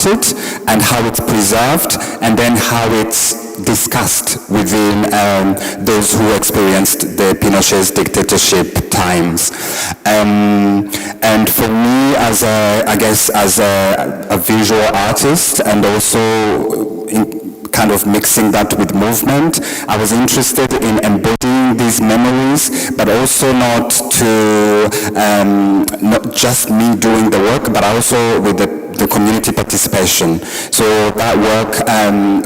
and how it's preserved, and then how it's discussed within those who experienced the Pinochet's dictatorship times. And for me, as a visual artist, and also kind of mixing that with movement, I was interested in embodying these memories, but also not just me doing the work, but also with the community participation. So that work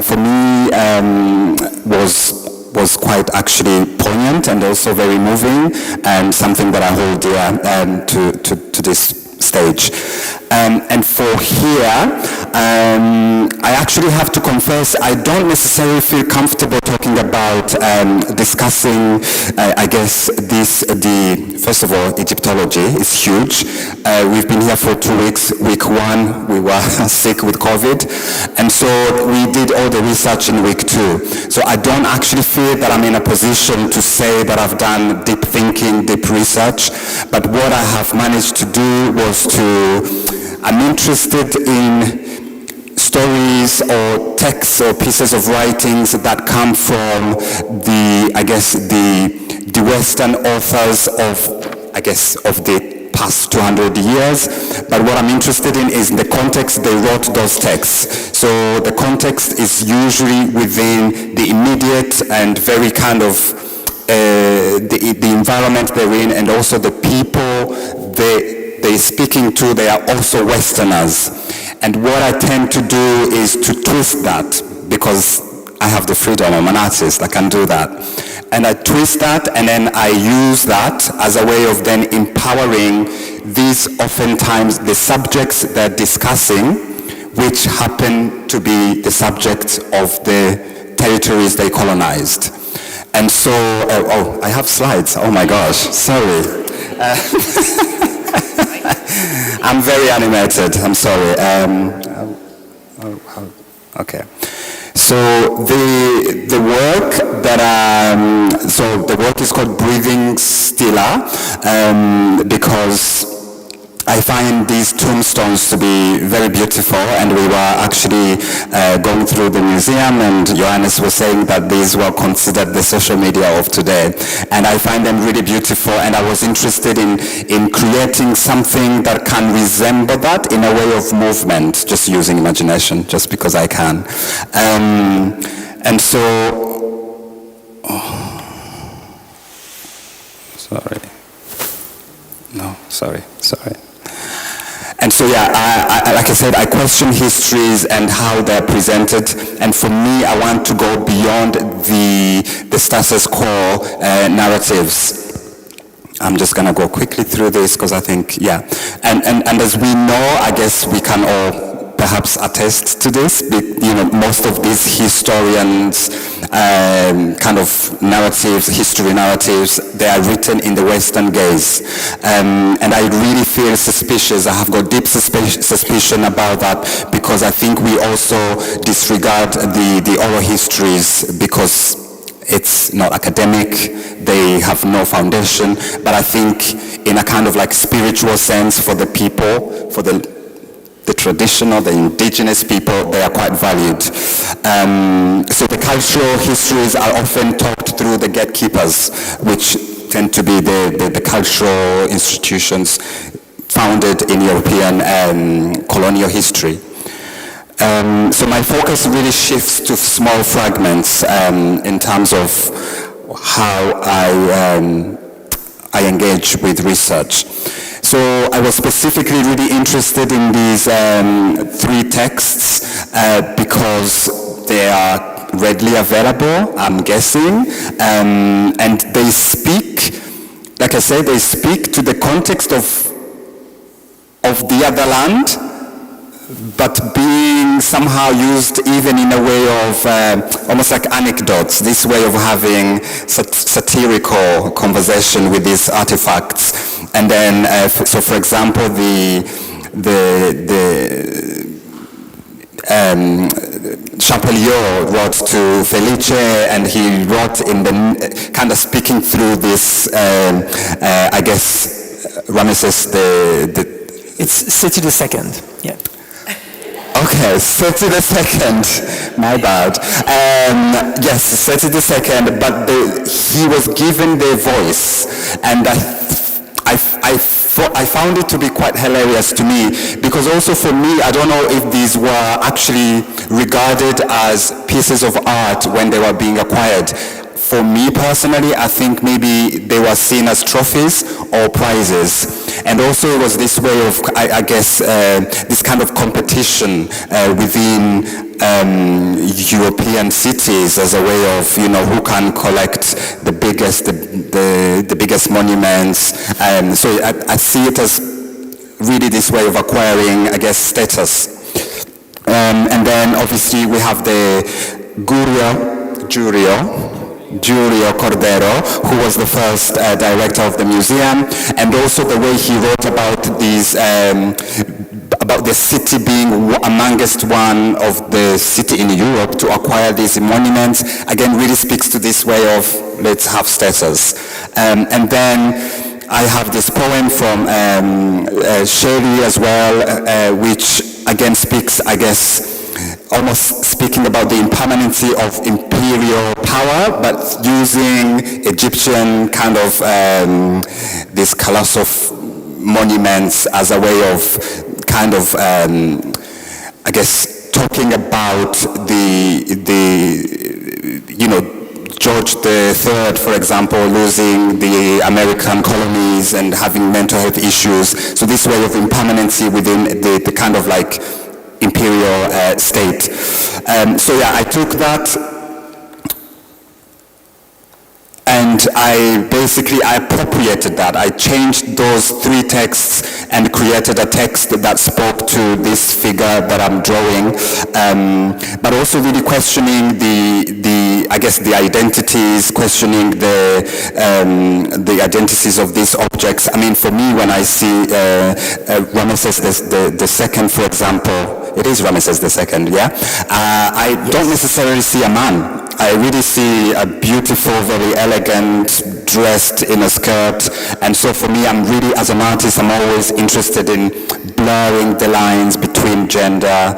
for me was quite actually poignant and also very moving, and something that I hold dear to this stage. And for here, I actually have to confess, I don't necessarily feel comfortable talking about discussing, first of all, Egyptology is huge. We've been here for 2 weeks. Week 1, we were sick with COVID. And so we did all the research in week 2. So I don't actually feel that I'm in a position to say that I've done deep thinking, deep research. But what I have managed to do was I'm interested in stories or texts or pieces of writings that come from the Western authors of the past 200 years. But what I'm interested in is the context they wrote those texts. So the context is usually within the immediate and very kind of the environment they're in, and also the people they're speaking to, they are also Westerners. And what I tend to do is to twist that, because I have the freedom, I'm an artist, I can do that. And I twist that, and then I use that as a way of then empowering these oftentimes the subjects they're discussing, which happen to be the subjects of the territories they colonized. And so, I have slides, oh my gosh, sorry. I'm very animated, I'm sorry. Okay. So the work that, so the work is called Breathing Stiller, because I find these tombstones to be very beautiful, and we were actually going through the museum, and Johannes was saying that these were considered the social media of today, and I find them really beautiful, and I was interested in creating something that can resemble that in a way of movement, just using imagination, just because I can. And so, sorry. And so, like I said, I question histories and how they're presented. And for me, I want to go beyond the status quo narratives. I'm just going to go quickly through this because I think, And as we know, I guess we can all perhaps attest to this. Most of these historians, kind of narratives, history narratives, they are written in the Western gaze. And I really feel suspicious. I have got deep suspicion about that, because I think we also disregard the oral histories because it's not academic, they have no foundation. But I think in a kind of like spiritual sense, for the people, for the traditional, the indigenous people, they are quite valued. So the cultural histories are often talked through the gatekeepers, which tend to be the cultural institutions founded in European colonial history. So my focus really shifts to small fragments in terms of how I engage with research. So I was specifically really interested in these 3 texts because they are readily available, I'm guessing, and they speak, like I said, they speak to the context of the other land, but being somehow used even in a way of almost like anecdotes, this way of having satirical conversation with these artifacts. And then, so for example, Champollion wrote to Felice, and he wrote in the kind of speaking through this, I guess, Ramesses it's City II, yeah. Okay, 32nd, my bad. Yes, 32nd, but he was given the voice, and I found it to be quite hilarious to me, because also for me, I don't know if these were actually regarded as pieces of art when they were being acquired. For me personally, I think maybe they were seen as trophies or prizes. And also it was this way of, I guess, this kind of competition within European cities as a way of, who can collect the biggest monuments. So I see it as really this way of acquiring, I guess, status. And then obviously we have the Giulio Cordero, who was the first director of the museum, and also the way he wrote about these, about the city being amongst one of the city in Europe to acquire these monuments, again really speaks to this way of let's have status. And then I have this poem from Shelley as well, which again speaks, I guess, almost speaking about the impermanency of imperial power, but using Egyptian kind of this colossal monuments as a way of kind of, I guess, talking about George III, for example, losing the American colonies and having mental health issues. So this way of impermanency within the kind of like imperial state. So yeah, I took that and I appropriated that. I changed those three texts and created a text that spoke to this figure that I'm drawing, but also really questioning I guess the identities, questioning the identities of these objects. I mean, for me, when I see Ramesses the second, for example, it is Ramesses II, yeah? I don't necessarily see a man. I really see a beautiful, very elegant, dressed in a skirt. And so for me, I'm really, as an artist, I'm always interested in blurring the lines between gender,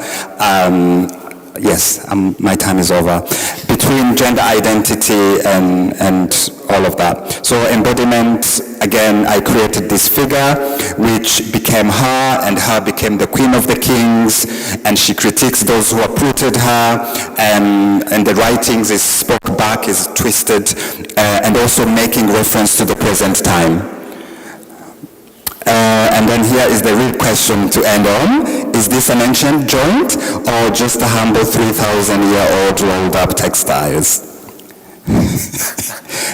yes, my time is over, between gender identity and all of that. So embodiment, again, I created this figure which became her, and her became the queen of the kings, and she critiques those who uprooted her, and the writings is spoke back, is twisted, and also making reference to the present time. And then here is the real question to end on. Is this an ancient joint or just a humble 3,000-year-old rolled up textiles?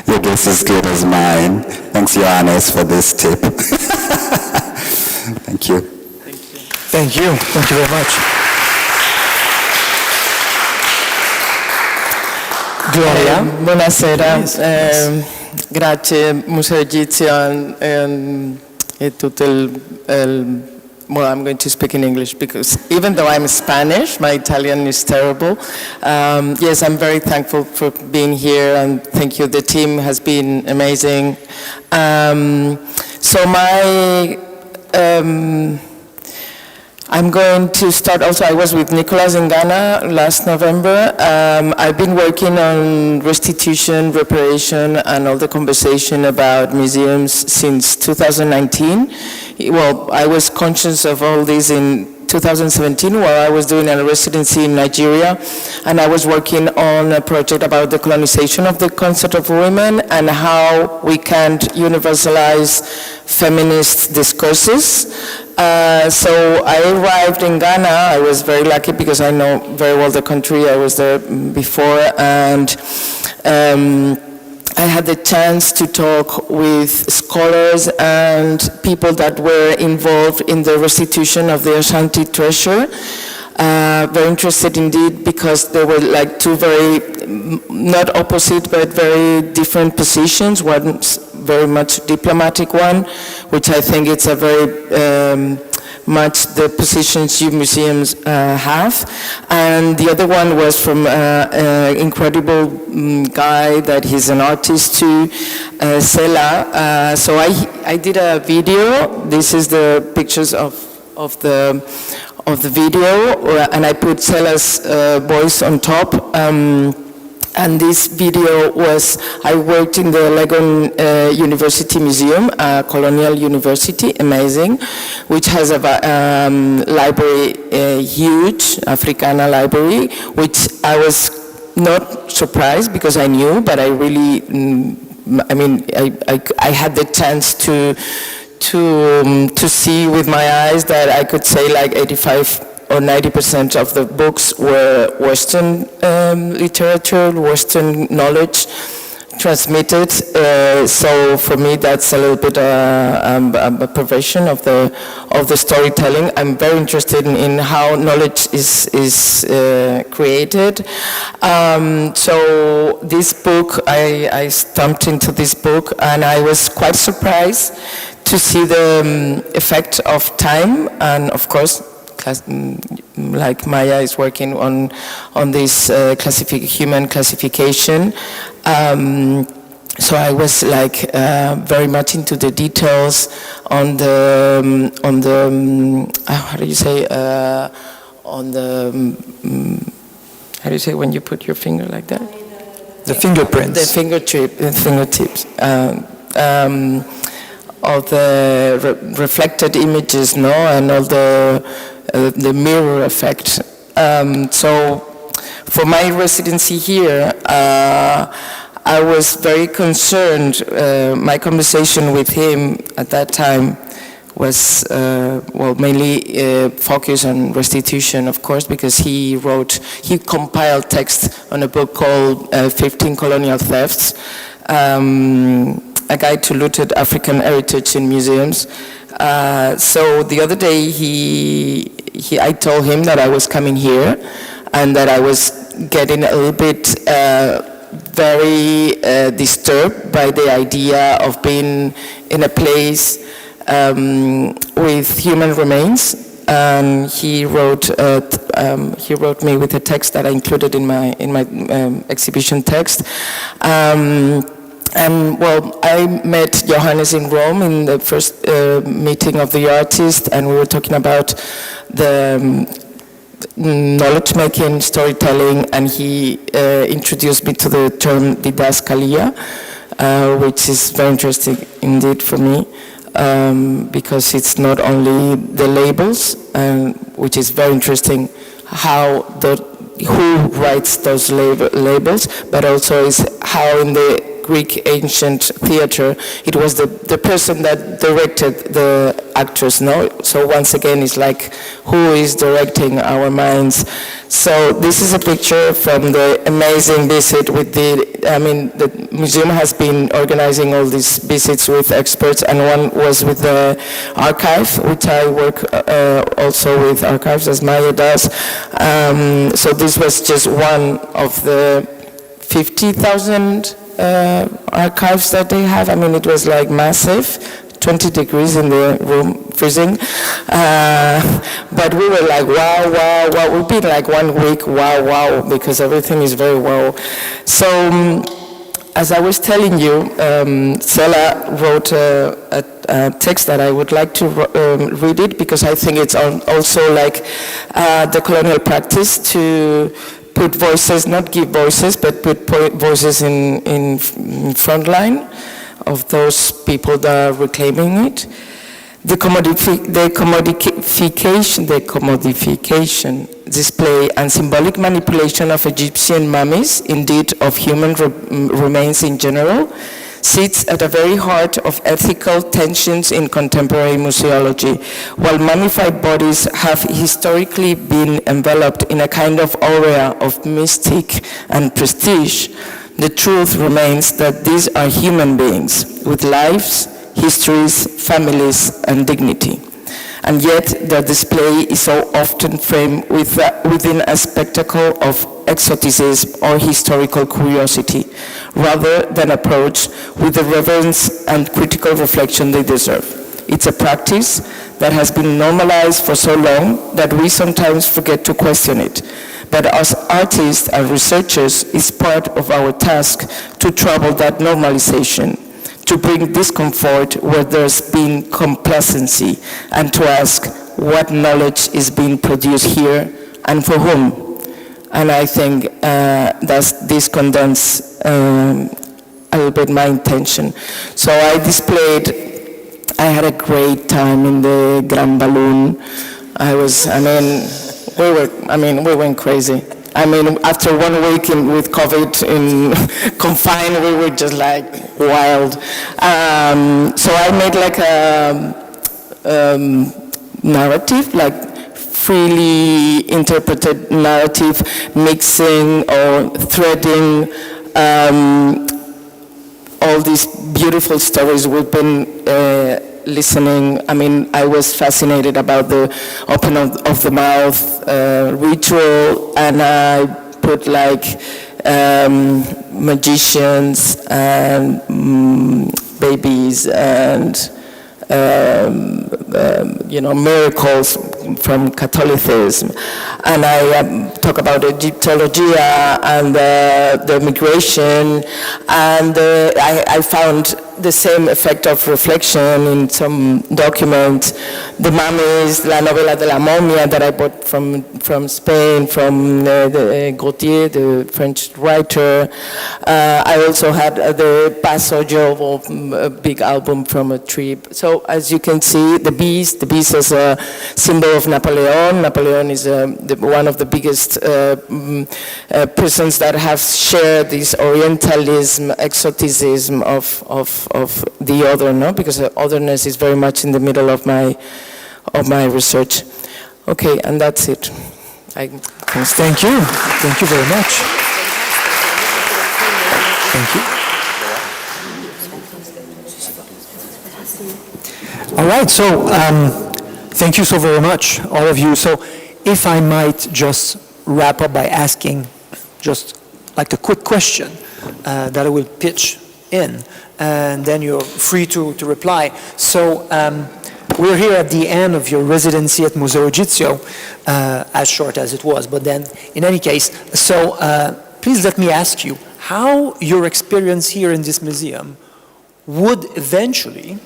Your guess is good as mine. Thanks, Johannes, for this tip. Thank you. Thank you. Thank you very much. Gloria? Buonasera. Grazie Museo Egizio e tutto well, I'm going to speak in English because even though I'm Spanish, my Italian is terrible. Yes, I'm very thankful for being here, and thank you. The team has been amazing. So I'm going to start also, I was with Nicolas in Ghana last November. I've been working on restitution, reparation, and all the conversation about museums since 2019. Well, I was conscious of all this in 2017 while I was doing a residency in Nigeria, and I was working on a project about the colonization of the concept of women and how we can't universalize feminist discourses. So I arrived in Ghana. I was very lucky because I know very well the country. I was there before, and I had the chance to talk with scholars and people that were involved in the restitution of the Ashanti treasure. Very interested indeed, because there were like two very, not opposite, but very different positions. One's very much diplomatic one, which I think it's a very much the positions you museums have. And the other one was from an incredible guy that he's an artist too, Sela. So I did a video. This is the pictures of the video, and I put Cela's voice on top. And this video was, I worked in the Legon University Museum, colonial university, amazing, which has a library, huge Africana library, which I was not surprised because I knew, but I really, I had the chance to see with my eyes that I could say like 85 or 90% of the books were Western literature, Western knowledge transmitted. So for me, that's a little bit a perversion of the storytelling. I'm very interested in how knowledge is created. So this book, I stumped into this book, and I was quite surprised to see the effect of time, and of course, like Maya is working on this human classification. So I was like very much into the details on the how do you say how do you say when you put your finger like that? The fingerprints. The fingertips. All the reflected images, no, and all the mirror effect. So for my residency here, I was very concerned. My conversation with him at that time was mainly focused on restitution, of course, because he compiled text on a book called 15 Colonial Thefts, a guide to looted African heritage in museums. So the other day, I told him that I was coming here and that I was getting a little bit very disturbed by the idea of being in a place with human remains. And he wrote me with a text that I included in my exhibition text. And well, I met Johannes in Rome in the first meeting of the artists, and we were talking about the knowledge-making, storytelling, and he introduced me to the term didaskalia, which is very interesting indeed for me, because it's not only the labels, which is very interesting, who writes those labels, but also is how in the Greek ancient theater, it was the person that directed the actors, no? So once again, it's like, who is directing our minds? So this is a picture from the amazing visit with the museum has been organizing all these visits with experts, and one was with the archive, which I work also with archives, as Maya does. So this was just one of the 50,000 archives that they have. I mean, it was like massive, 20 degrees in the room, freezing. But we were like, wow, wow, wow. We've been like 1 week, wow, wow, because everything is very wow. So, as I was telling you, Cela wrote a text that I would like to read it, because I think it's also like the colonial practice to put voices, not give voices, but put voices in front line of those people that are reclaiming it. The commodification, display, and symbolic manipulation of Egyptian mummies, indeed of human remains in general, sits at the very heart of ethical tensions in contemporary museology. While mummified bodies have historically been enveloped in a kind of aura of mystic and prestige, the truth remains that these are human beings with lives, histories, families, and dignity. And yet their display is so often framed within a spectacle of exoticism or historical curiosity, rather than approached with the reverence and critical reflection they deserve. It's a practice that has been normalized for so long that we sometimes forget to question it. But as artists and researchers, it's part of our task to trouble that normalization, to bring discomfort where there's been complacency, and to ask, what knowledge is being produced here and for whom. And I think this condenses a little bit my intention. So I had a great time in the Grand Balloon. We went crazy. After 1 week with COVID confined, we were just like wild. So I made like a narrative, like freely interpreted narrative, mixing or threading all these beautiful stories we've been listening. I was fascinated about the open of the mouth ritual, and I put like magicians and babies and miracles from Catholicism, and I talk about Egyptology and the migration, and I found the same effect of reflection in some documents. The mummies, La Novela de la Momia that I bought from Spain, from Gautier, the French writer. I also had the Paso Jovo, a big album from a trip. So as you can see, the beast is a symbol of Napoleon. Napoleon is one of the biggest persons that have shared this Orientalism, exoticism of the other, no? Because the otherness is very much in the middle of my research. Okay, and that's it. Thank you. Thank you very much. Thank you. All right, so thank you so very much, all of you. So if I might just wrap up by asking just like a quick question that I will pitch in, and then you're free to reply. So we're here at the end of your residency at Museo Egizio, as short as it was, but then in any case, so please let me ask you how your experience here in this museum would eventually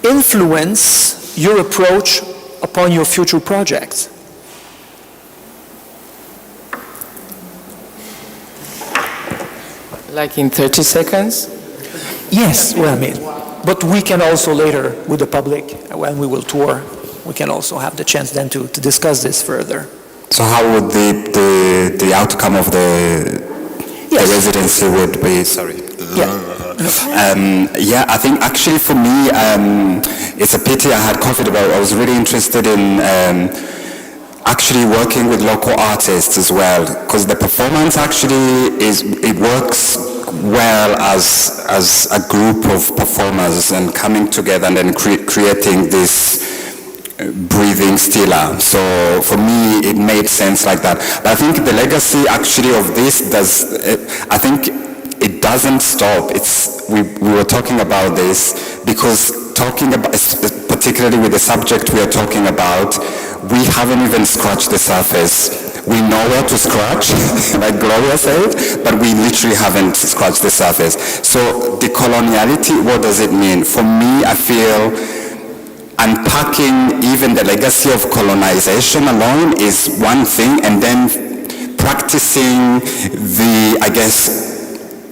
influence your approach upon your future projects. Like in 30 seconds? Yes, but we can also later, with the public, when we will tour, we can also have the chance then to discuss this further. So how would the outcome of the residency would be? Sorry. I think actually for me, it's a pity I had COVID, but I was really interested in actually working with local artists as well, because the performance actually works well as a group of performers and coming together and then creating this breathing stela. So for me, it made sense like that. But I think the legacy actually of this I think it doesn't stop. We were talking about this because talking about, particularly with the subject we are talking about, we haven't even scratched the surface. We know where to scratch, like Gloria said, but we literally haven't scratched the surface. So the coloniality, what does it mean? For me, I feel unpacking even the legacy of colonization alone is one thing, and then practicing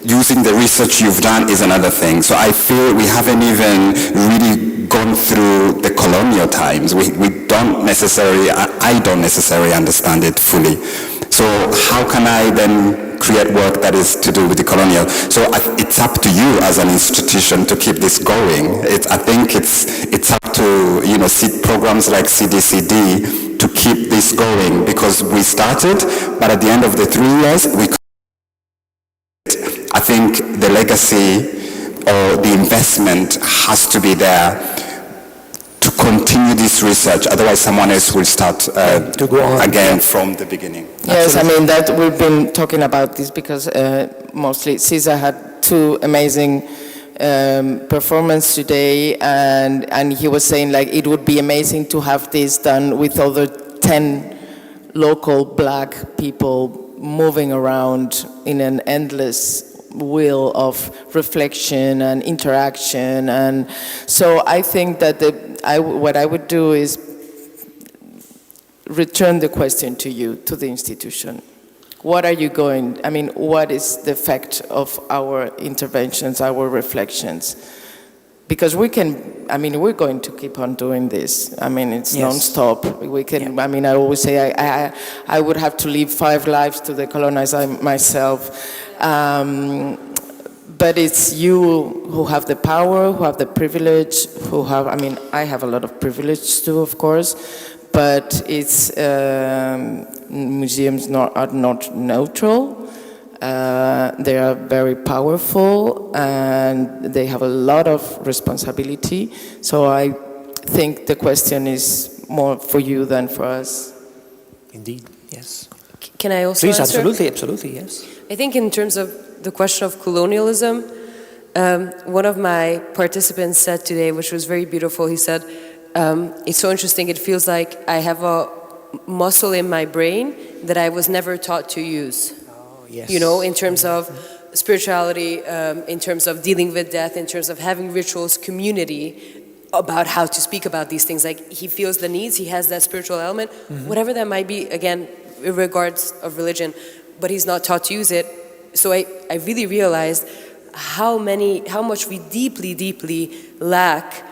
using the research you've done is another thing. So I feel we haven't even really gone through the colonial times. We don't necessarily, I don't necessarily understand it fully. So how can I then create work that is to do with the colonial? So it's up to you as an institution to keep this going. I think it's up to, programs like CDCD to keep this going, because we started, but at the end of the 3 years, I think the legacy or the investment has to be there to continue this research. Otherwise, someone else will start to go on again from the beginning. Yes, absolutely. That we've been talking about this because mostly Cesar had 2 amazing performances today, and he was saying like it would be amazing to have this done with other 10 local black people moving around in an endless wheel of reflection and interaction. And so I think that what I would do is return the question to you, to the institution. What are you going, I mean, what is the effect of our interventions, our reflections? Because we can, I mean, we're going to keep on doing this. I mean, it's non-stop. We can, I mean, I always say I would have to live 5 lives to decolonize myself. But it's you who have the power, who have the privilege, who have, I mean, I have a lot of privilege too, of course, but it's, museums are not neutral. They are very powerful and they have a lot of responsibility. So I think the question is more for you than for us. Indeed, yes. Can I also Please, answer? absolutely, yes. I think in terms of the question of colonialism, one of my participants said today, which was very beautiful, he said, it's so interesting, it feels like I have a muscle in my brain that I was never taught to use. Yes. You know, in terms of spirituality, in terms of dealing with death, in terms of having rituals, community, about how to speak about these things. Like, he feels the needs, he has that spiritual element, whatever that might be, again, in regards of religion, but he's not taught to use it. So I really realized how much we deeply lack,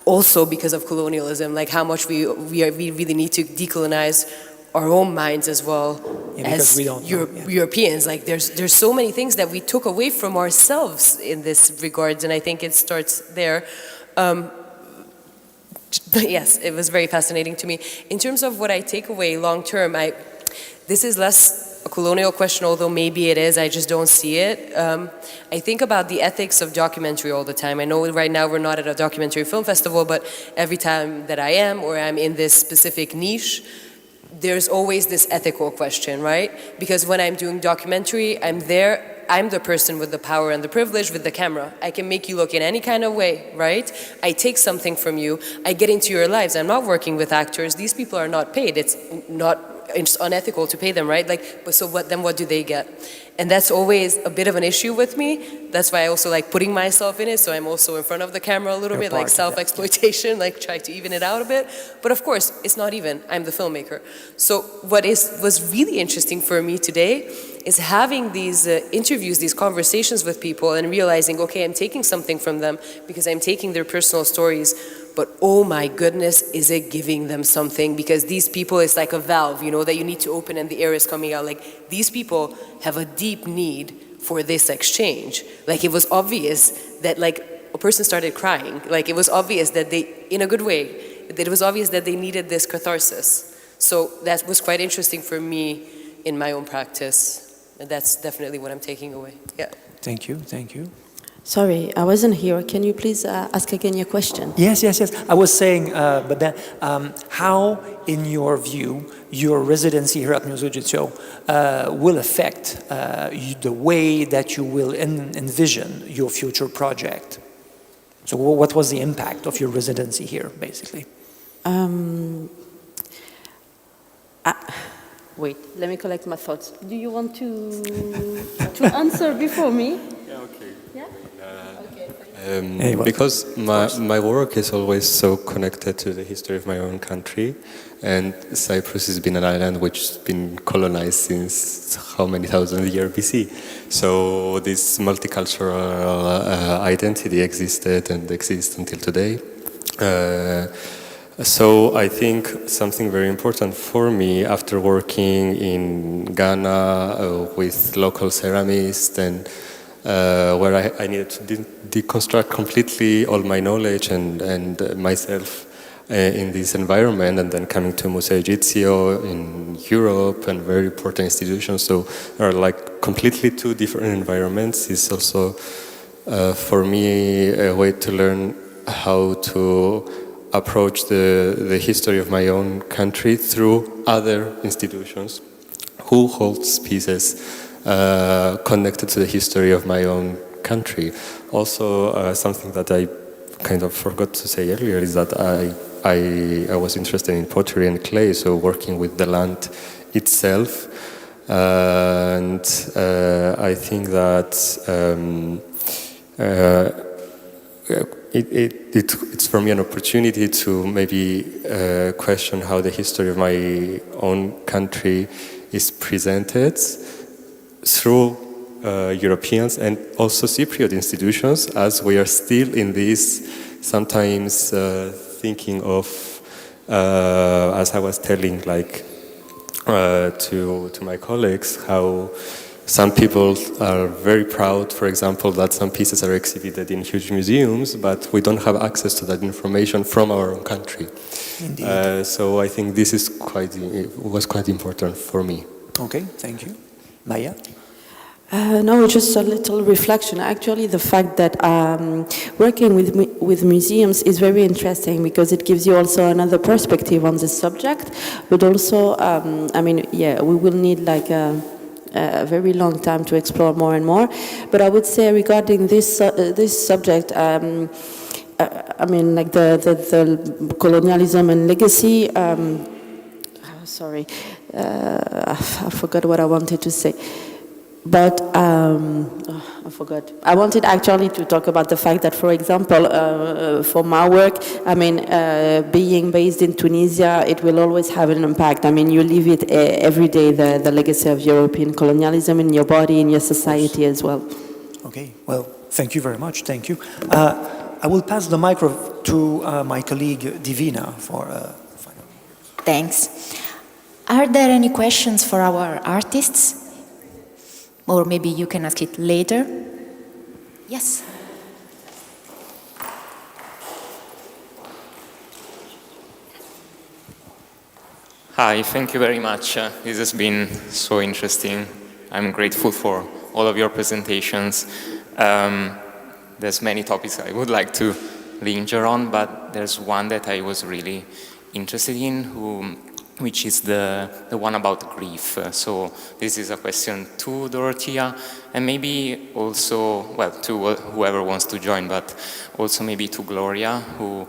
also because of colonialism, like how much we really need to decolonize our own minds as well, as Europeans. Like there's so many things that we took away from ourselves in this regards, and I think it starts there. But yes, it was very fascinating to me. In terms of what I take away long term, this is less a colonial question, although maybe it is, I just don't see it. I think about the ethics of documentary all the time. I know right now we're not at a documentary film festival, but every time that I am, or I'm in this specific niche, there's always this ethical question, right? Because when I'm doing documentary, I'm the person with the power and the privilege with the camera. I can make you look in any kind of way, right? I take something from you, I get into your lives. I'm not working with actors. These people are not paid. It's unethical to pay them, right? Like, but so what? Then what do they get? And that's always a bit of an issue with me. That's why I also like putting myself in it. So I'm also in front of the camera a little bit, like self-exploitation, like try to even it out a bit. But of course, it's not even. I'm the filmmaker. So what was really interesting for me today is having these interviews, these conversations with people and realizing, okay, I'm taking something from them because I'm taking their personal stories, but oh my goodness, is it giving them something? Because these people, it's like a valve, you know, that you need to open and the air is coming out. Like, these people have a deep need for this exchange. Like, it was obvious that, like, a person started crying. Like, it was obvious that they, in a good way, that it was obvious that they needed this catharsis. So that was quite interesting for me in my own practice. And that's definitely what I'm taking away. Yeah. Thank you. Sorry, I wasn't here. Can you please ask again your question? Yes. I was saying, but then, how, in your view, your residency here at Museo Egizio will affect the way that you will envision your future project? So what was the impact of your residency here, basically? Wait, let me collect my thoughts. Do you want to answer before me? Yeah, okay. Yeah? Because my work is always so connected to the history of my own country, and Cyprus has been an island which has been colonized since how many thousand years BC. So this multicultural identity existed and exists until today. So I think something very important for me after working in Ghana with local ceramists and where I needed to deconstruct completely all my knowledge and myself in this environment, and then coming to Museo Egizio in Europe and very important institutions. So there are like completely two different environments. It's also for me a way to learn how to approach the history of my own country through other institutions who holds pieces connected to the history of my own country. Also, something that I kind of forgot to say earlier is that I was interested in pottery and clay, so working with the land itself. And I think that it's for me an opportunity to maybe question how the history of my own country is presented through Europeans and also Cypriot institutions, as we are still in this sometimes thinking of, as I was telling to my colleagues, how some people are very proud, for example, that some pieces are exhibited in huge museums, but we don't have access to that information from our own country. Indeed. So I think this is was quite important for me. Okay, thank you. Maya? No, just a little reflection. Actually, the fact that working with museums is very interesting because it gives you also another perspective on the subject, but also, I mean, yeah, we will need like a very long time to explore more and more. But I would say regarding this subject, I mean, like the colonialism and legacy. Sorry, I forgot what I wanted to say. But I forgot. I wanted actually to talk about the fact that, for example, for my work, I mean, being based in Tunisia, it will always have an impact. I mean, you live it every day, the legacy of European colonialism in your body, in your society as well. Okay, well, thank you very much. Thank you. I will pass the microphone to my colleague Divina for final. Thanks. Are there any questions for our artists? Or maybe you can ask it later. Yes. Hi, thank you very much. This has been so interesting. I'm grateful for all of your presentations. There's many topics I would like to linger on, but there's one that I was really interested in, which is the one about grief. So this is a question to Dorothea, and maybe also, well, to whoever wants to join, but also maybe to Gloria, who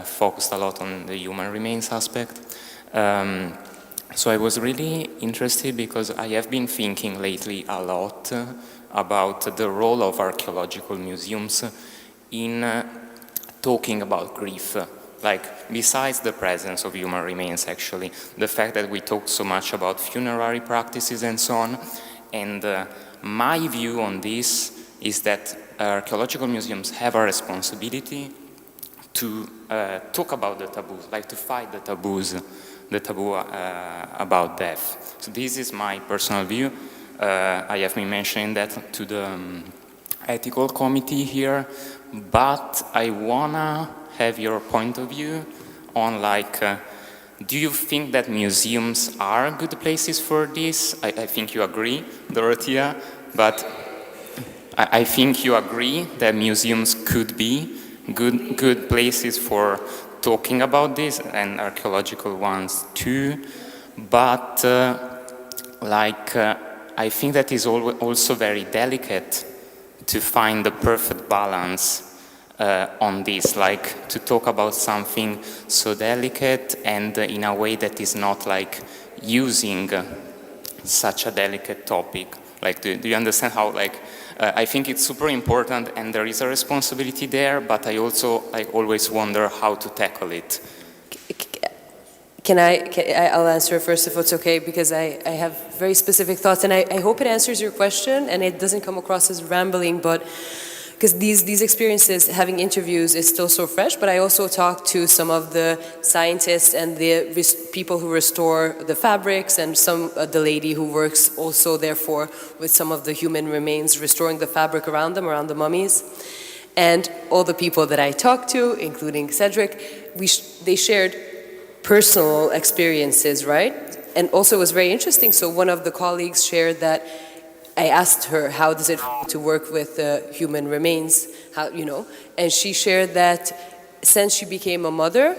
focused a lot on the human remains aspect. So I was really interested because I have been thinking lately a lot about the role of archaeological museums in talking about grief. Like, besides the presence of human remains, actually, the fact that we talk so much about funerary practices and so on, and my view on this is that archaeological museums have a responsibility to talk about the taboos, like to fight the taboo about death. So this is my personal view. I have been mentioning that to the ethical committee here, but I wanna have your point of view on, like, do you think that museums are good places for this? I think you agree, Dorothea, but I think you agree that museums could be good places for talking about this, and archaeological ones too, but I think that is also very delicate to find the perfect balance on this, like to talk about something so delicate and in a way that is not like using such a delicate topic. Like, do you understand how, like, I think it's super important and there is a responsibility there, but I also always wonder how to tackle it. I'll answer first if it's okay, because I have very specific thoughts, and I hope it answers your question and it doesn't come across as rambling, but because these experiences, having interviews is still so fresh, but I also talked to some of the scientists and the people who restore the fabrics, and the lady who works also therefore with some of the human remains, restoring the fabric around them, around the mummies. And all the people that I talked to, including Cedric, they shared personal experiences, right? And also it was very interesting, so one of the colleagues shared that I asked her, how does it feel to work with human remains, and she shared that since she became a mother,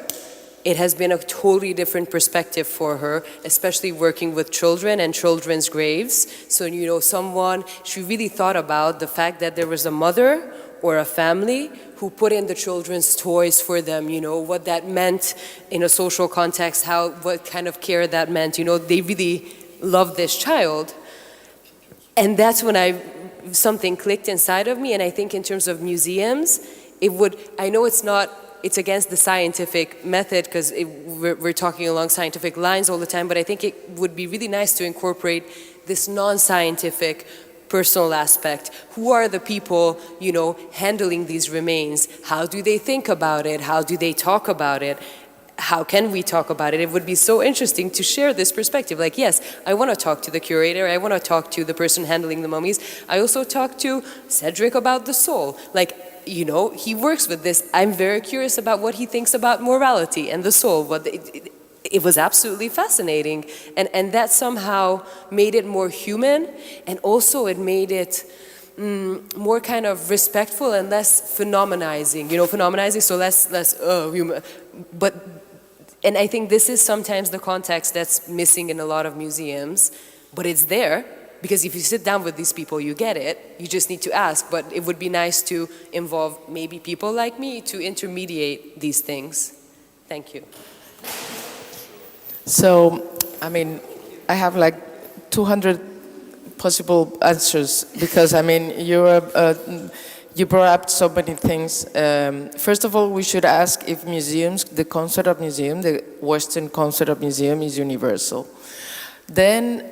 it has been a totally different perspective for her, especially working with children and children's graves. So, she really thought about the fact that there was a mother or a family who put in the children's toys for them, what that meant in a social context, what kind of care that meant, they really loved this child. And that's when something clicked inside of me, and I think in terms of museums, it would, I know it's against the scientific method because we're talking along scientific lines all the time, but I think it would be really nice to incorporate this non-scientific personal aspect. Who are the people, handling these remains? How do they think about it? How do they talk about it? How can we talk about it? It would be so interesting to share this perspective. Like, yes, I want to talk to the curator. I want to talk to the person handling the mummies. I also talk to Cedric about the soul. Like, he works with this. I'm very curious about what he thinks about morality and the soul. It was absolutely fascinating. And that somehow made it more human, and also it made it more kind of respectful and less phenomenizing. Phenomenizing, so less human. And I think this is sometimes the context that's missing in a lot of museums, but it's there, because if you sit down with these people, you get it. You just need to ask, but it would be nice to involve maybe people like me to intermediate these things. Thank you. So, I have like 200 possible answers, because, you brought up so many things. First of all, we should ask if museums, the concept of museum, the Western concept of museum is universal. Then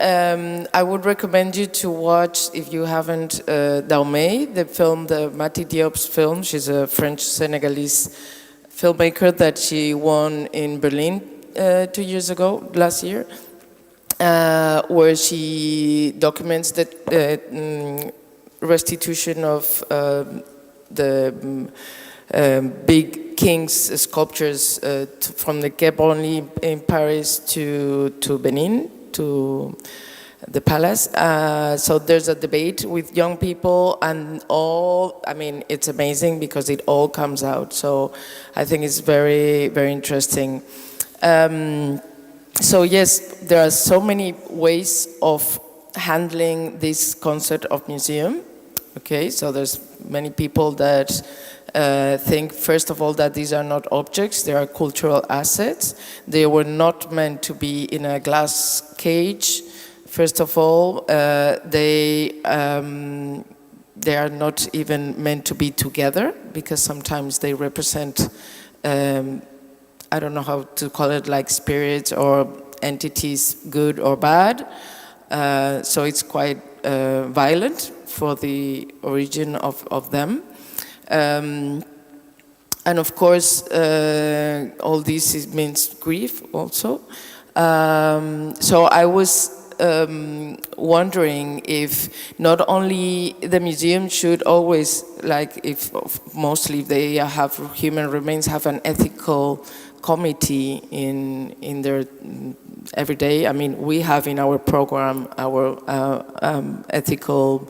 I would recommend you to watch, if you haven't, Daumé, the film, the Mati Diop's film. She's a French-Senegalese filmmaker that she won in Berlin last year, where she documents the restitution of the big king's sculptures from the Quai Branly in Paris to Benin, to the palace. So there's a debate with young people, and it's amazing because it all comes out. So I think it's very, very interesting. So yes, there are so many ways of handling this concept of museum. Okay, so there's many people that think, first of all, that these are not objects, they are cultural assets. They were not meant to be in a glass cage. First of all, they are not even meant to be together, because sometimes they represent, I don't know how to call it, like spirits or entities, good or bad. So it's quite violent for the origin of them. And of course, all this means grief also. So I was wondering if not only the museum should always, mostly they have human remains, have an ethical committee in their every day. We have in our program our ethical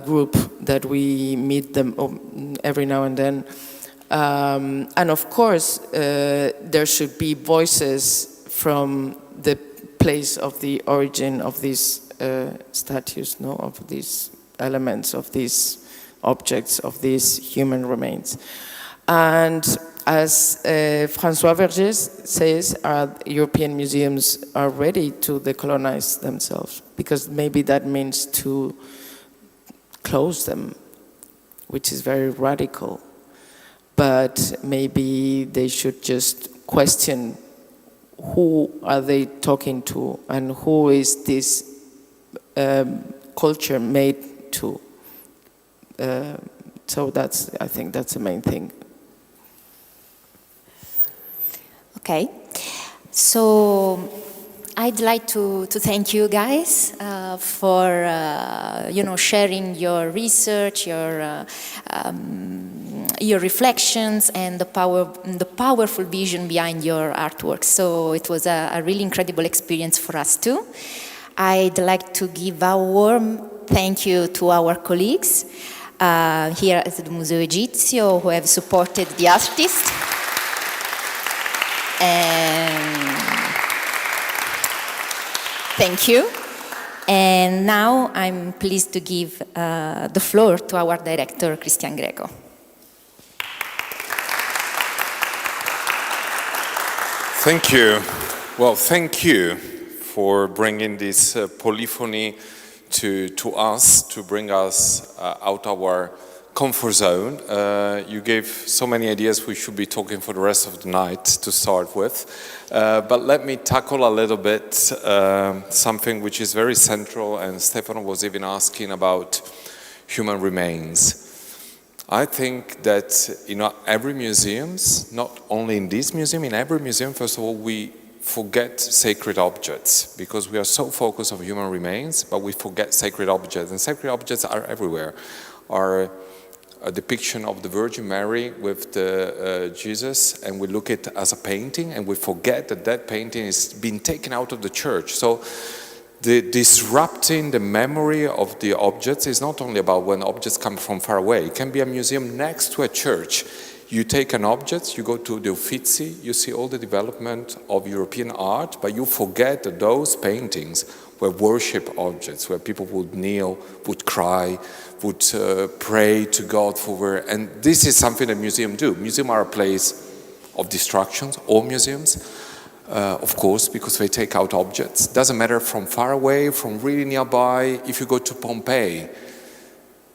group that we meet them every now and then. And of course, there should be voices from the place of the origin of these statues, of these elements, of these objects, of these human remains. And as François Vergès says, European museums are ready to decolonize themselves, because maybe that means to close them, which is very radical. But maybe they should just question who are they talking to, and who is this culture made to. So I think that's the main thing. Okay, so I'd like to thank you guys for sharing your research, your reflections, and the powerful vision behind your artwork. So it was a really incredible experience for us too. I'd like to give a warm thank you to our colleagues here at the Museo Egizio who have supported the artists. And thank you. And now I'm pleased to give the floor to our director, Cristian Greco. Thank you. Well, thank you for bringing this polyphony to us, to bring us out our comfort zone. You gave so many ideas we should be talking for the rest of the night to start with. But let me tackle a little bit something which is very central, and Stefano was even asking about human remains. I think that in every museum, not only in this museum, in every museum, first of all, we forget sacred objects because we are so focused on human remains, but we forget sacred objects. And sacred objects are everywhere. Are a depiction of the Virgin Mary with the Jesus, and we look at it as a painting, and we forget that that painting is being taken out of the church. So the disrupting the memory of the objects is not only about when objects come from far away. It can be a museum next to a church. You take an object, you go to the Uffizi, you see all the development of European art, but you forget that those paintings were worship objects, where people would kneel, would cry, would pray to God for. And this is something that museums do. Museums are a place of distractions, all museums, of course, because they take out objects. Doesn't matter from far away, from really nearby. If you go to Pompeii,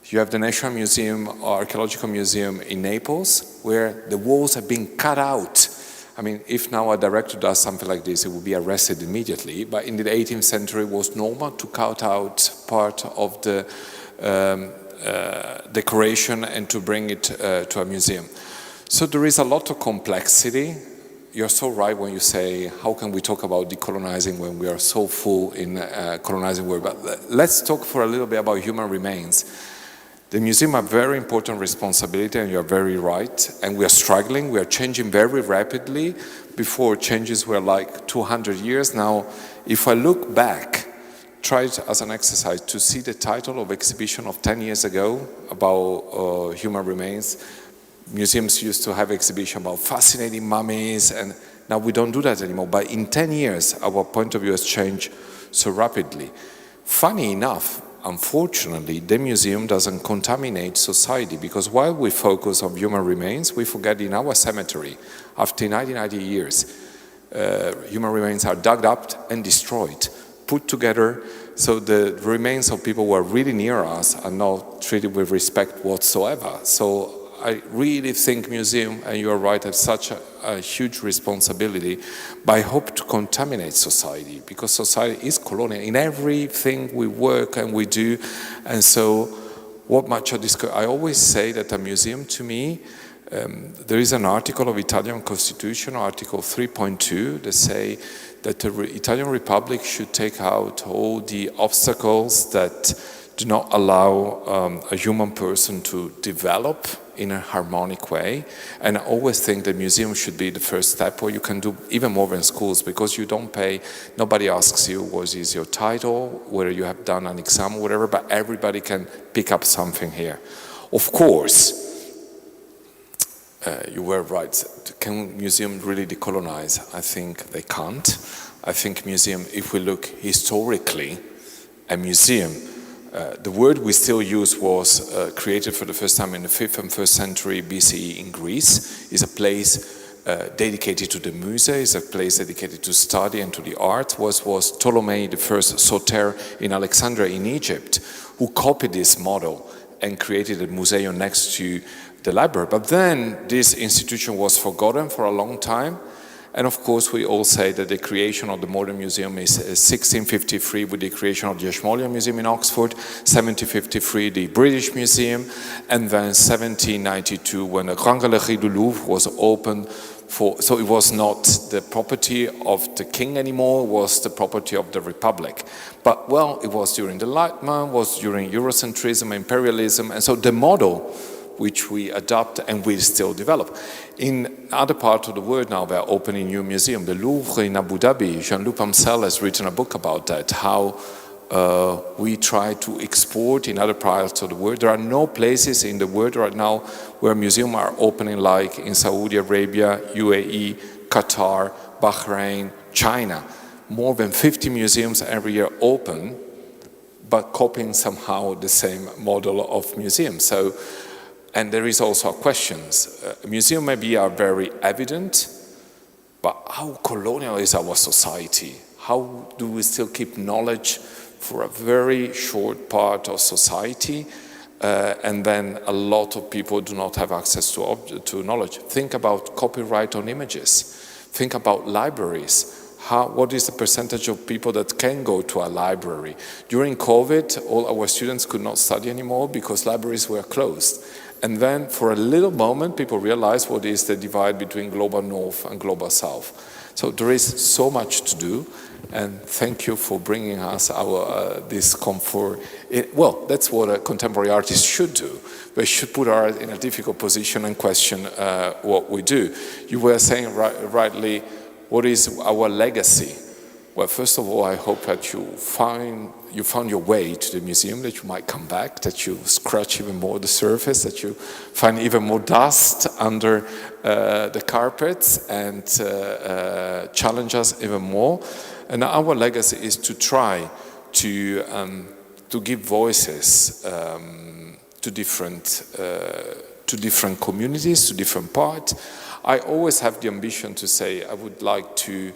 you have the National Museum, Archaeological Museum in Naples, where the walls have been cut out. I mean, if now a director does something like this, he will be arrested immediately. But in the 18th century, it was normal to cut out part of the decoration and to bring it to a museum. So there is a lot of complexity. You're so right when you say, how can we talk about decolonizing when we are so full in colonizing world? But let's talk for a little bit about human remains. The museum have very important responsibility, and you're very right. And we are struggling. We are changing very rapidly. Before, changes were like 200 years. Now, if I look back, try it as an exercise to see the title of exhibition of 10 years ago about human remains. Museums used to have exhibition about fascinating mummies, and now we don't do that anymore. But in 10 years, our point of view has changed so rapidly. Funny enough, unfortunately, the museum doesn't contaminate society, because while we focus on human remains, we forget in our cemetery, after 90 years, human remains are dug up and destroyed, put together, so the remains of people who are really near us are not treated with respect whatsoever. So I really think museum, and you are right, have such a huge responsibility, but I hope to contaminate society, because society is colonial in everything we work and we do. And so what much I always say that a museum to me, there is an article of Italian Constitution, Article 3.2, that say that the Italian Republic should take out all the obstacles that do not allow a human person to develop in a harmonic way. And I always think the museum should be the first step, or you can do even more than schools, because you don't pay, nobody asks you what is your title, whether you have done an exam or whatever, but everybody can pick up something here. Of course, you were right, can museums really decolonize? I think they can't. I think museum, if we look historically, a museum, the word we still use was created for the first time in the 5th and 1st century BCE in Greece. Is a place dedicated to the muse, is a place dedicated to study and to the art. Was Ptolemy the first Soter in Alexandria in Egypt, who copied this model and created a museum next to the library. But then this institution was forgotten for a long time. And of course, we all say that the creation of the modern museum is 1653 with the creation of the Ashmolean Museum in Oxford, 1753 the British Museum, and then 1792 when the Grande Galerie du Louvre was opened for, so it was not the property of the king anymore, it was the property of the Republic. But well, it was during the Enlightenment, was during Eurocentrism, imperialism, and so the model which we adopt and we still develop. In other parts of the world now, they're opening new museums. The Louvre in Abu Dhabi, Jean-Luc Amsel has written a book about that, how we try to export in other parts of the world. There are no places in the world right now where museums are opening, like in Saudi Arabia, UAE, Qatar, Bahrain, China. More than 50 museums every year open, but copying somehow the same model of museums. So, and there is also questions. Museums maybe are very evident, but how colonial is our society? How do we still keep knowledge for a very short part of society? and then a lot of people do not have access to knowledge. Think about copyright on images. Think about libraries. What is the percentage of people that can go to a library? During COVID, all our students could not study anymore because libraries were closed. And then for a little moment, people realized what is the divide between global north and global south. So there is so much to do, and thank you for bringing us this comfort. Well, that's what a contemporary artist should do. They should put art in a difficult position and question what we do. You were saying rightly, what is our legacy? Well, first of all, I hope that you found your way to the museum, that you might come back, that you scratch even more the surface, that you find even more dust under the carpets and challenge us even more. And our legacy is to try to give voices to different communities, to different parts. I always have the ambition to say I would like to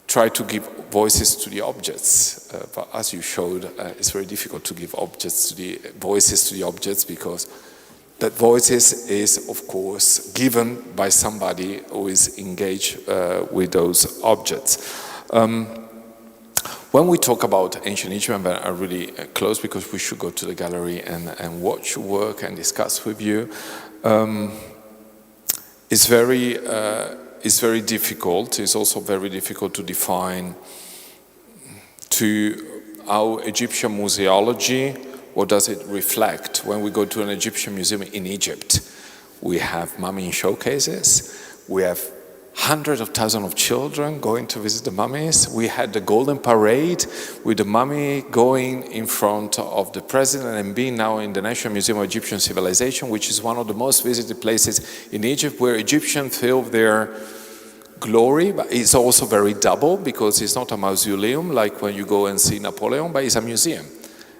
try to give voices to the objects, but as you showed, it's very difficult to give voices to the objects, because that voices is, of course, given by somebody who is engaged with those objects. When we talk about ancient Egypt, and I'm really close because we should go to the gallery and watch your work and discuss with you. It's very difficult. It's also very difficult to define to our Egyptian museology, what does it reflect? When we go to an Egyptian museum in Egypt, we have mummy showcases, we have hundreds of thousands of children going to visit the mummies. We had the Golden Parade with the mummy going in front of the president and being now in the National Museum of Egyptian Civilization, which is one of the most visited places in Egypt, where Egyptians feel their glory, but it's also very double, because it's not a mausoleum like when you go and see Napoleon, but it's a museum.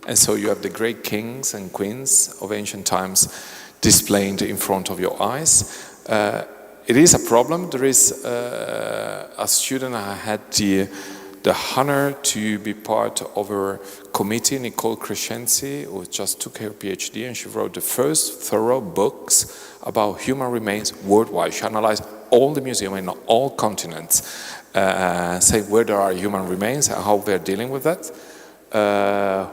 And so you have the great kings and queens of ancient times displayed in front of your eyes. It is a problem. There is a student I had the honor to be part of her committee, Nicole Crescenzi, who just took her PhD, and she wrote the first thorough books about human remains worldwide. She analyzed all the museums in all continents, say where there are human remains and how they're dealing with that.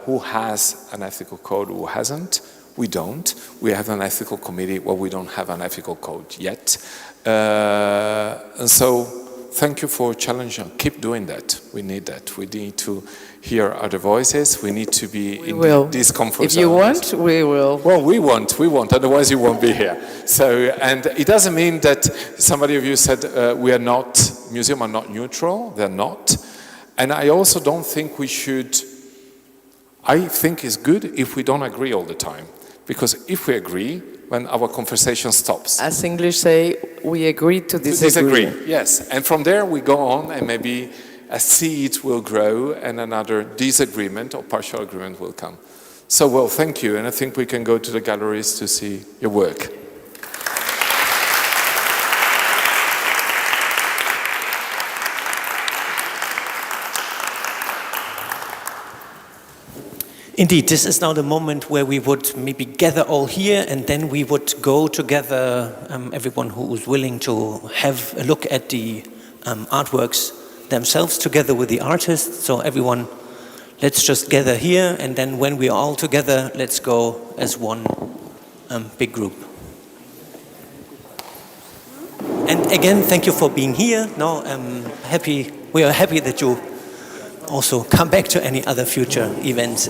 Who has an ethical code, who hasn't? We don't. We have an ethical committee, well, we don't have an ethical code yet. And so, thank you for challenging. Keep doing that. We need that. We need to hear other voices. We need to be in discomfort. If you want, we will. Well, we want. Otherwise, you won't be here. So, and it doesn't mean that somebody of you said museums are not neutral. They're not. And I also don't think we should. I think it's good if we don't agree all the time, because if we agree, when our conversation stops. As English say, we agree to disagree. Yes. And from there we go on, and maybe a seed will grow and another disagreement or partial agreement will come. So, well, thank you. And I think we can go to the galleries to see your work. Indeed, this is now the moment where we would maybe gather all here, and then we would go together, everyone who is willing to have a look at the artworks themselves together with the artists. So everyone, let's just gather here, and then when we are all together, let's go as one big group. And again, thank you for being here. We are happy that you also come back to any other future events.